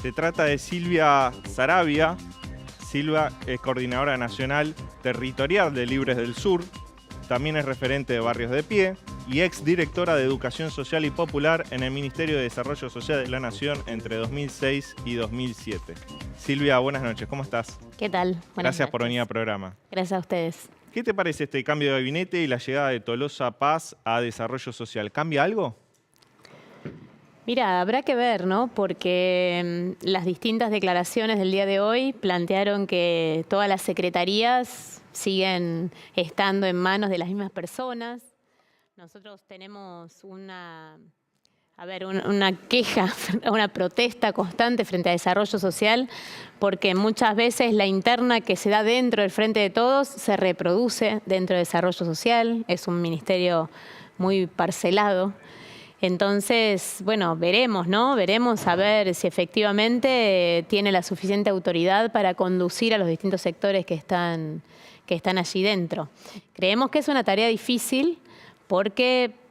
Se trata de Silvia Saravia. Silvia es coordinadora nacional territorial de Libres del Sur, también es referente de Barrios de Pie y ex directora de Educación Social y Popular en el Ministerio de Desarrollo Social de la Nación entre 2006 y 2007. Silvia, buenas noches, ¿cómo estás? ¿Qué tal? Gracias por venir al programa. Gracias a ustedes. ¿Qué te parece este cambio de gabinete y la llegada de Tolosa Paz a Desarrollo Social? ¿Cambia algo? Mira, habrá que ver, ¿no? Porque las distintas declaraciones del día de hoy plantearon que todas las secretarías siguen estando en manos de las mismas personas. Nosotros tenemos una queja, una protesta constante frente a Desarrollo Social, porque muchas veces la interna que se da dentro del Frente de Todos se reproduce dentro de Desarrollo Social. Es un ministerio muy parcelado. Entonces, bueno, veremos, ¿no? Veremos a ver si efectivamente tiene la suficiente autoridad para conducir a los distintos sectores que están allí dentro. Creemos que es una tarea difícil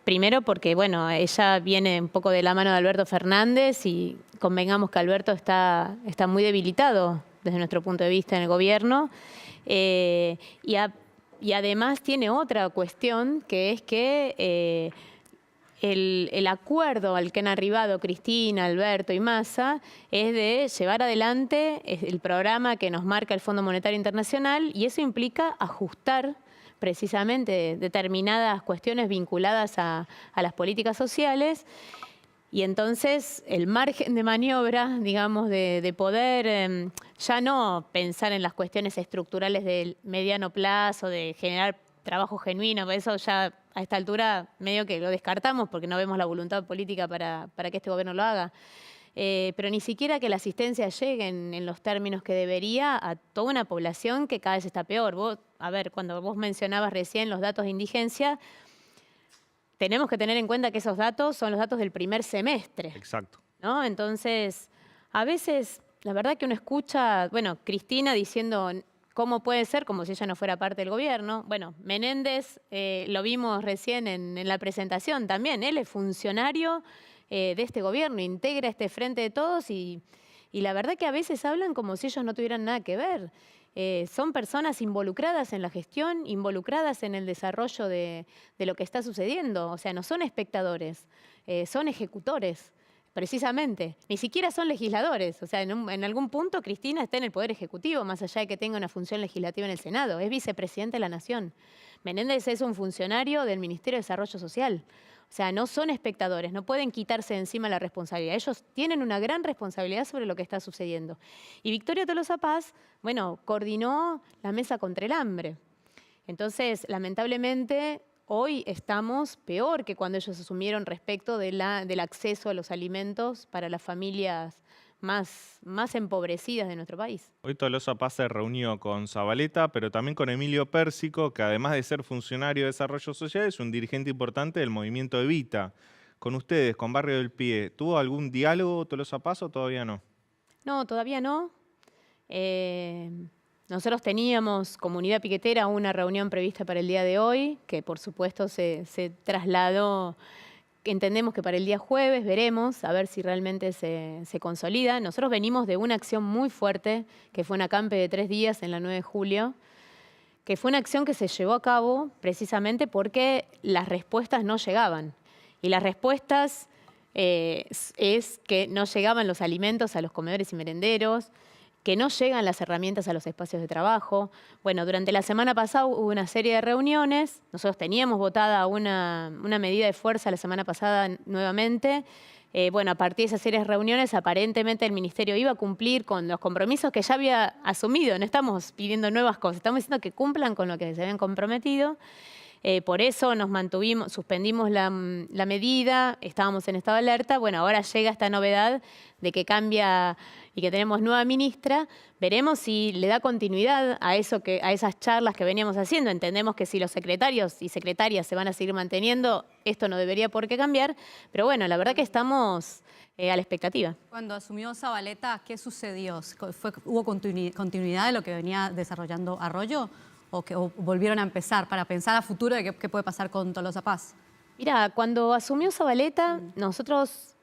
primero porque, bueno, ella viene un poco de la mano de Alberto Fernández y convengamos que Alberto está muy debilitado desde nuestro punto de vista en el gobierno. Y además tiene otra cuestión, que es que el acuerdo al que han arribado Cristina, Alberto y Massa es de llevar adelante el programa que nos marca el Fondo Monetario Internacional, y eso implica ajustar precisamente determinadas cuestiones vinculadas a las políticas sociales. Y entonces el margen de maniobra, digamos, de poder ya no pensar en las cuestiones estructurales del mediano plazo, de generar trabajo genuino, eso ya a esta altura medio que lo descartamos porque no vemos la voluntad política para que este gobierno lo haga. Pero ni siquiera que la asistencia llegue en los términos que debería a toda una población que cada vez está peor. Cuando vos mencionabas recién los datos de indigencia, tenemos que tener en cuenta que esos datos son los datos del primer semestre. Exacto. ¿No? Entonces, a veces, la verdad que uno escucha, Cristina diciendo cómo puede ser, como si ella no fuera parte del gobierno. Bueno, Menéndez, lo vimos recién en la presentación también, él es funcionario de este gobierno, integra este Frente de Todos y la verdad que a veces hablan como si ellos no tuvieran nada que ver. Son personas involucradas en la gestión, involucradas en el desarrollo de lo que está sucediendo. O sea, no son espectadores, son ejecutores, precisamente. Ni siquiera son legisladores. O sea, en algún punto Cristina está en el Poder Ejecutivo, más allá de que tenga una función legislativa en el Senado. Es vicepresidente de la Nación. Menéndez es un funcionario del Ministerio de Desarrollo Social. O sea, no son espectadores, no pueden quitarse de encima la responsabilidad. Ellos tienen una gran responsabilidad sobre lo que está sucediendo. Y Victoria Tolosa Paz, coordinó la mesa contra el hambre. Entonces, lamentablemente, hoy estamos peor que cuando ellos asumieron respecto del acceso a los alimentos para las familias más empobrecidas de nuestro país. Hoy Tolosa Paz se reunió con Zabaleta, pero también con Emilio Pérsico, que además de ser funcionario de Desarrollo Social, es un dirigente importante del movimiento Evita. Con ustedes, con Barrio del Pie, ¿tuvo algún diálogo Tolosa Paz o todavía no? No, todavía no. Nosotros teníamos, Comunidad Piquetera, una reunión prevista para el día de hoy, que por supuesto se trasladó. Entendemos que para el día jueves veremos, a ver si realmente se consolida. Nosotros venimos de una acción muy fuerte, que fue un acampe de 3 días en la 9 de julio, que fue una acción que se llevó a cabo precisamente porque las respuestas no llegaban. Y las respuestas es que no llegaban los alimentos a los comedores y merenderos, que no llegan las herramientas a los espacios de trabajo. Durante la semana pasada hubo una serie de reuniones. Nosotros teníamos votada una medida de fuerza la semana pasada nuevamente. A partir de esas series de reuniones, aparentemente el Ministerio iba a cumplir con los compromisos que ya había asumido. No estamos pidiendo nuevas cosas, estamos diciendo que cumplan con lo que se habían comprometido. Por eso nos mantuvimos, suspendimos la medida, estábamos en estado de alerta. Ahora llega esta novedad de que cambia y que tenemos nueva ministra. Veremos si le da continuidad a esas charlas que veníamos haciendo. Entendemos que si los secretarios y secretarias se van a seguir manteniendo, esto no debería por qué cambiar. Pero la verdad que estamos a la expectativa. Cuando asumió Zabaleta, ¿qué sucedió? ¿Hubo continuidad de lo que venía desarrollando Arroyo? ¿O volvieron a empezar para pensar a futuro de qué puede pasar con Tolosa Paz? Mira, cuando asumió Zabaleta, nosotros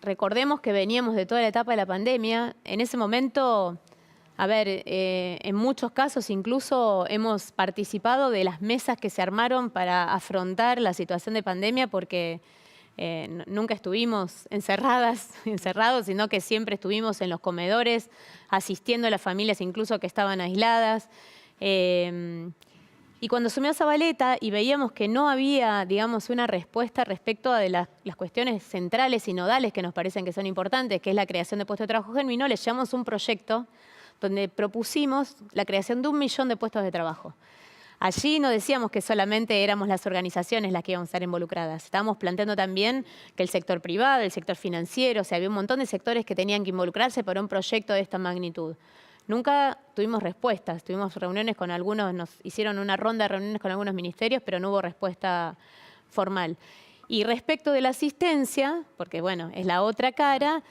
recordemos que veníamos de toda la etapa de la pandemia. En ese momento, a ver, en muchos casos incluso hemos participado de las mesas que se armaron para afrontar la situación de pandemia porque nunca estuvimos encerrados, sino que siempre estuvimos en los comedores asistiendo a las familias incluso que estaban aisladas. Y cuando asumió Zabaleta y veíamos que no había, digamos, una respuesta respecto a las cuestiones centrales y nodales que nos parecen que son importantes, que es la creación de puestos de trabajo genuino, le llevamos un proyecto donde propusimos la creación de 1 millón de puestos de trabajo. Allí no decíamos que solamente éramos las organizaciones las que íbamos a estar involucradas. Estábamos planteando también que el sector privado, el sector financiero, o sea, había un montón de sectores que tenían que involucrarse para un proyecto de esta magnitud. Nunca tuvimos respuestas, tuvimos reuniones con algunos, nos hicieron una ronda de reuniones con algunos ministerios, pero no hubo respuesta formal. Y respecto de la asistencia, porque bueno, es la otra cara,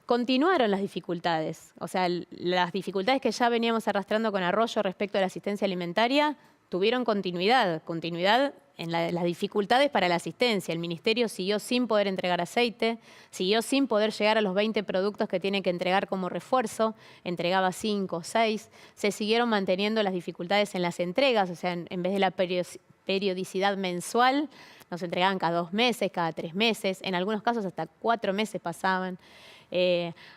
continuaron las dificultades. O sea, las dificultades que ya veníamos arrastrando con Arroyo respecto a la asistencia alimentaria tuvieron continuidad en las dificultades para la asistencia. El ministerio siguió sin poder entregar aceite, siguió sin poder llegar a los 20 productos que tiene que entregar como refuerzo, entregaba 5 o 6. Se siguieron manteniendo las dificultades en las entregas, o sea, en vez de la periodicidad mensual, nos entregaban cada 2 meses, cada 3 meses, en algunos casos hasta 4 meses pasaban.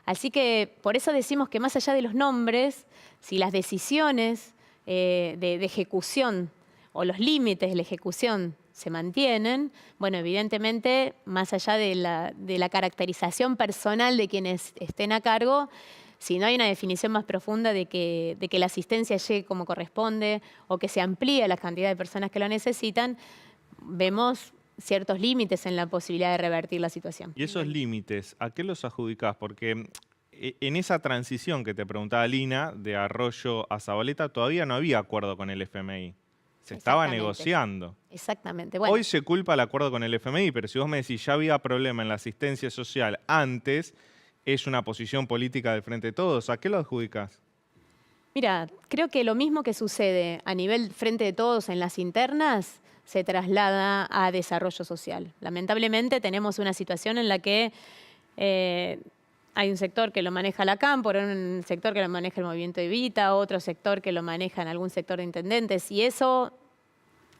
Así que por eso decimos que más allá de los nombres, si las decisiones de ejecución o los límites de la ejecución se mantienen, bueno, evidentemente, más allá de la caracterización personal de quienes estén a cargo, si no hay una definición más profunda de que la asistencia llegue como corresponde o que se amplíe la cantidad de personas que lo necesitan, vemos ciertos límites en la posibilidad de revertir la situación. ¿Y esos límites, a qué los adjudicás? Porque en esa transición que te preguntaba Lina, de Arroyo a Zabaleta, todavía no había acuerdo con el FMI. Se estaba negociando. Exactamente. Bueno. Hoy se culpa el acuerdo con el FMI, pero si vos me decís ya había problema en la asistencia social antes, es una posición política del Frente de Todos. ¿A qué lo adjudicás? Mira, creo que lo mismo que sucede a nivel Frente de Todos en las internas se traslada a desarrollo social. Lamentablemente tenemos una situación en la que hay un sector que lo maneja la CAM, por un sector que lo maneja el Movimiento Evita, otro sector que lo maneja en algún sector de intendentes, y eso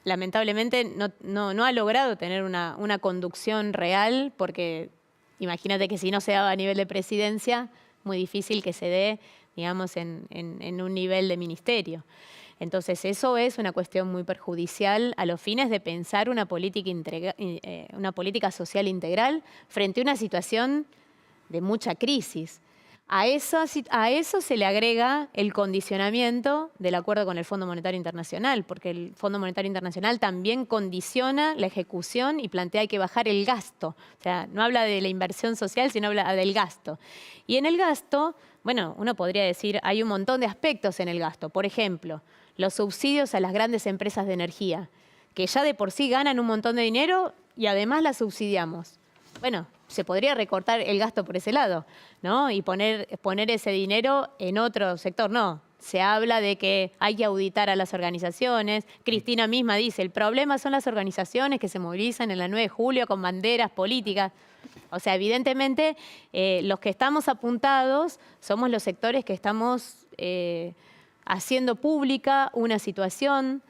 lamentablemente no ha logrado tener una conducción real, porque imagínate que si no se daba a nivel de presidencia, muy difícil que se dé, digamos, en un nivel de ministerio. Entonces, eso es una cuestión muy perjudicial a los fines de pensar una política social integral frente a una situación de mucha crisis. A eso se le agrega el condicionamiento del acuerdo con el Fondo Monetario Internacional, porque el Fondo Monetario Internacional también condiciona la ejecución y plantea que hay que bajar el gasto. O sea, no habla de la inversión social, sino habla del gasto. Y en el gasto, bueno, uno podría decir, hay un montón de aspectos en el gasto. Por ejemplo, los subsidios a las grandes empresas de energía, que ya de por sí ganan un montón de dinero y además las subsidiamos. Bueno, se podría recortar el gasto por ese lado, ¿no? Y poner ese dinero en otro sector. No, se habla de que hay que auditar a las organizaciones. Cristina misma dice, el problema son las organizaciones que se movilizan en la 9 de julio con banderas políticas. O sea, evidentemente, los que estamos apuntados somos los sectores que estamos haciendo pública una situación,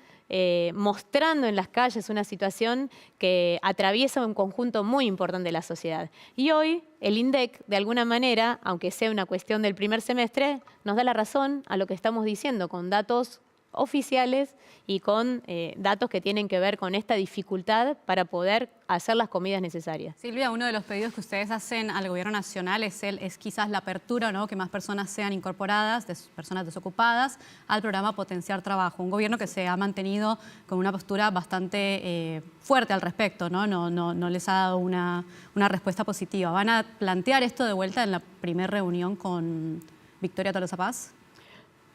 mostrando en las calles una situación que atraviesa un conjunto muy importante de la sociedad. Y hoy el INDEC, de alguna manera, aunque sea una cuestión del primer semestre, nos da la razón a lo que estamos diciendo con datos oficiales y con datos que tienen que ver con esta dificultad para poder hacer las comidas necesarias. Silvia, uno de los pedidos que ustedes hacen al gobierno nacional es quizás la apertura, ¿no? Que más personas sean incorporadas, personas desocupadas, al programa Potenciar Trabajo. Un gobierno que se ha mantenido con una postura bastante fuerte al respecto, ¿no? No les ha dado una respuesta positiva. ¿Van a plantear esto de vuelta en la primera reunión con Victoria Tolosa Paz?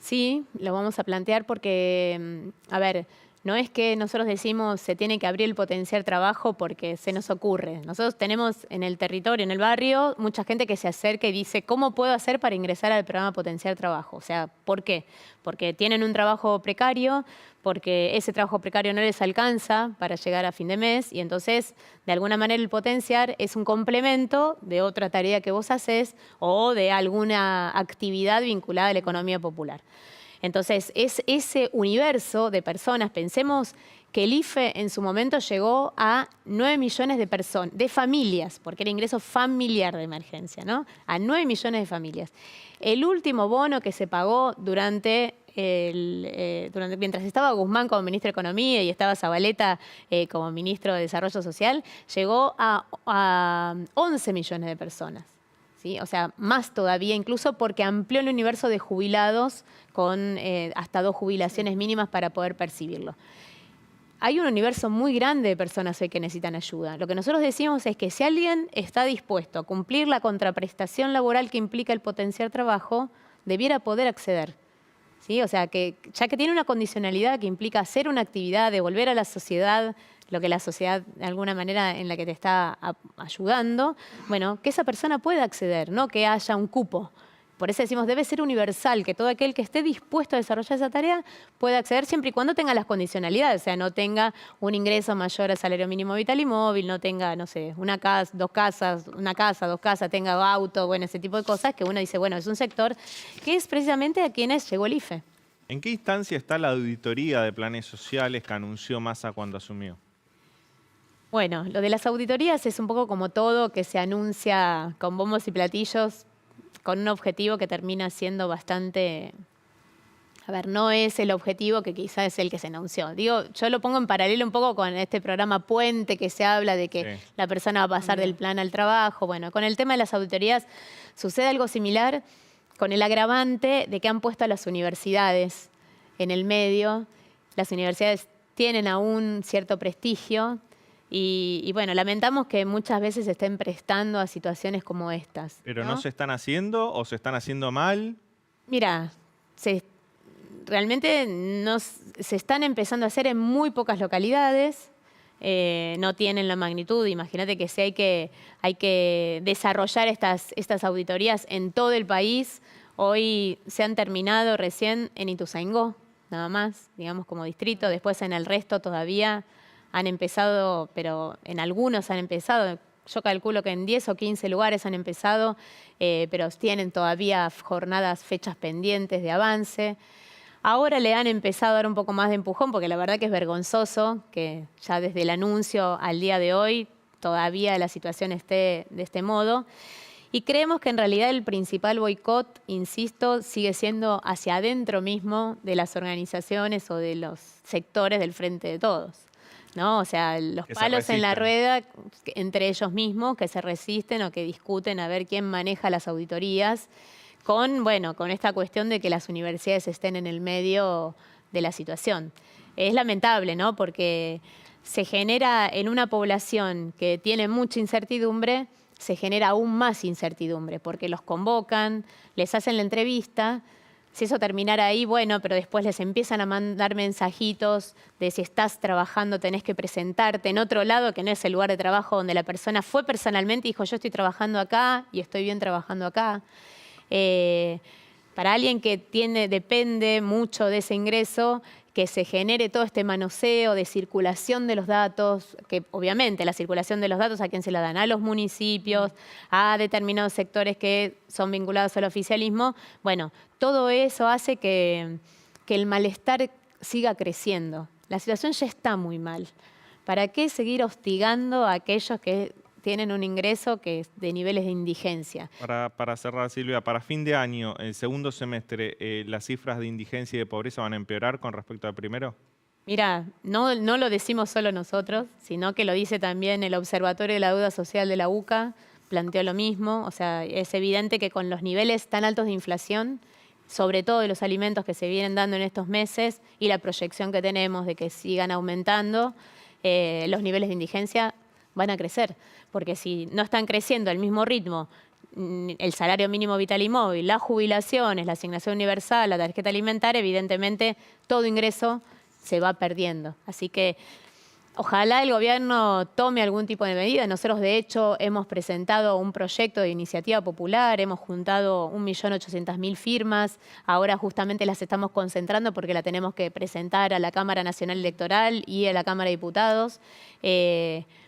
Sí, lo vamos a plantear porque, a ver, no es que nosotros decimos se tiene que abrir el potenciar trabajo porque se nos ocurre. Nosotros tenemos en el territorio, en el barrio, mucha gente que se acerca y dice, ¿cómo puedo hacer para ingresar al programa Potenciar Trabajo? O sea, ¿por qué? Porque tienen un trabajo precario, porque ese trabajo precario no les alcanza para llegar a fin de mes y entonces, de alguna manera, el potenciar es un complemento de otra tarea que vos haces o de alguna actividad vinculada a la economía popular. Entonces, es ese universo de personas. Pensemos que el IFE en su momento llegó a 9 millones de familias, porque era ingreso familiar de emergencia, ¿no? A 9 millones de familias. El último bono que se pagó mientras estaba Guzmán como ministro de Economía y estaba Zabaleta como ministro de Desarrollo Social, llegó a 11 millones de personas. ¿Sí? O sea, más todavía, incluso porque amplió el universo de jubilados con hasta 2 jubilaciones mínimas para poder percibirlo. Hay un universo muy grande de personas hoy que necesitan ayuda. Lo que nosotros decimos es que si alguien está dispuesto a cumplir la contraprestación laboral que implica el potenciar trabajo, debiera poder acceder. ¿Sí? O sea, que ya que tiene una condicionalidad que implica hacer una actividad, devolver a la sociedad lo que la sociedad de alguna manera en la que te está ayudando, bueno, que esa persona pueda acceder, no que haya un cupo. Por eso decimos, debe ser universal, que todo aquel que esté dispuesto a desarrollar esa tarea pueda acceder siempre y cuando tenga las condicionalidades, o sea, no tenga un ingreso mayor al salario mínimo vital y móvil, no tenga, no sé, una casa, dos casas, tenga auto, bueno, ese tipo de cosas que uno dice, bueno, es un sector que es precisamente a quienes llegó el IFE. ¿En qué instancia está la auditoría de planes sociales que anunció Massa cuando asumió? Bueno, lo de las auditorías es un poco como todo que se anuncia con bombos y platillos, con un objetivo que termina siendo bastante... A ver, no es el objetivo que quizás es el que se anunció. Digo, yo lo pongo en paralelo un poco con este programa Puente que se habla de que la persona va a pasar del plan al trabajo. Bueno, con el tema de las auditorías sucede algo similar con el agravante de que han puesto a las universidades en el medio. Las universidades tienen aún cierto prestigio. Y bueno, lamentamos que muchas veces se estén prestando a situaciones como estas. ¿Pero no se están haciendo o se están haciendo mal? Mira, realmente se están empezando a hacer en muy pocas localidades. No tienen la magnitud. Imagínate que si hay que desarrollar estas auditorías en todo el país, hoy se han terminado recién en Ituzaingó, nada más, digamos como distrito. Después en el resto todavía han empezado, pero en algunos han empezado. Yo calculo que en 10 o 15 lugares han empezado, pero tienen todavía fechas pendientes de avance. Ahora le han empezado a dar un poco más de empujón, porque la verdad que es vergonzoso que ya desde el anuncio al día de hoy todavía la situación esté de este modo. Y creemos que en realidad el principal boicot, insisto, sigue siendo hacia adentro mismo de las organizaciones o de los sectores del Frente de Todos, ¿no? O sea, los palos en la rueda entre ellos mismos que se resisten o que discuten a ver quién maneja las auditorías con esta cuestión de que las universidades estén en el medio de la situación. Es lamentable, ¿no? Porque se genera en una población que tiene mucha incertidumbre, se genera aún más incertidumbre porque los convocan, les hacen la entrevista. Si eso terminara ahí, bueno, pero después les empiezan a mandar mensajitos de si estás trabajando tenés que presentarte en otro lado que no es el lugar de trabajo donde la persona fue personalmente y dijo yo estoy trabajando acá y estoy bien trabajando acá. Para alguien que depende mucho de ese ingreso, que se genere todo este manoseo de circulación de los datos, que obviamente la circulación de los datos a quién se la dan, a los municipios, a determinados sectores que son vinculados al oficialismo. Bueno, todo eso hace que el malestar siga creciendo. La situación ya está muy mal. ¿Para qué seguir hostigando a aquellos que tienen un ingreso que es de niveles de indigencia? Para cerrar, Silvia, para fin de año, el segundo semestre, ¿las cifras de indigencia y de pobreza van a empeorar con respecto al primero? Mira, no lo decimos solo nosotros, sino que lo dice también el Observatorio de la Deuda Social de la UCA, planteó lo mismo. O sea, es evidente que con los niveles tan altos de inflación, sobre todo de los alimentos que se vienen dando en estos meses y la proyección que tenemos de que sigan aumentando, los niveles de indigencia van a crecer. Porque si no están creciendo al mismo ritmo el salario mínimo vital y móvil, las jubilaciones, la asignación universal, la tarjeta alimentaria, evidentemente todo ingreso se va perdiendo. Así que ojalá el gobierno tome algún tipo de medida. Nosotros, de hecho, hemos presentado un proyecto de iniciativa popular, hemos juntado 1.800.000 firmas. Ahora justamente las estamos concentrando porque la tenemos que presentar a la Cámara Nacional Electoral y a la Cámara de Diputados.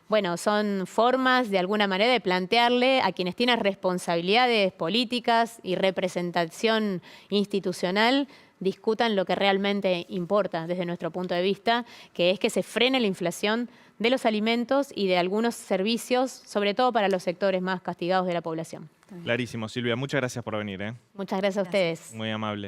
Bueno, son formas, de alguna manera, de plantearle a quienes tienen responsabilidades políticas y representación institucional, discutan lo que realmente importa desde nuestro punto de vista, que es que se frene la inflación de los alimentos y de algunos servicios, sobre todo para los sectores más castigados de la población. Clarísimo, Silvia. Muchas gracias por venir. Muchas gracias a ustedes. Muy amable.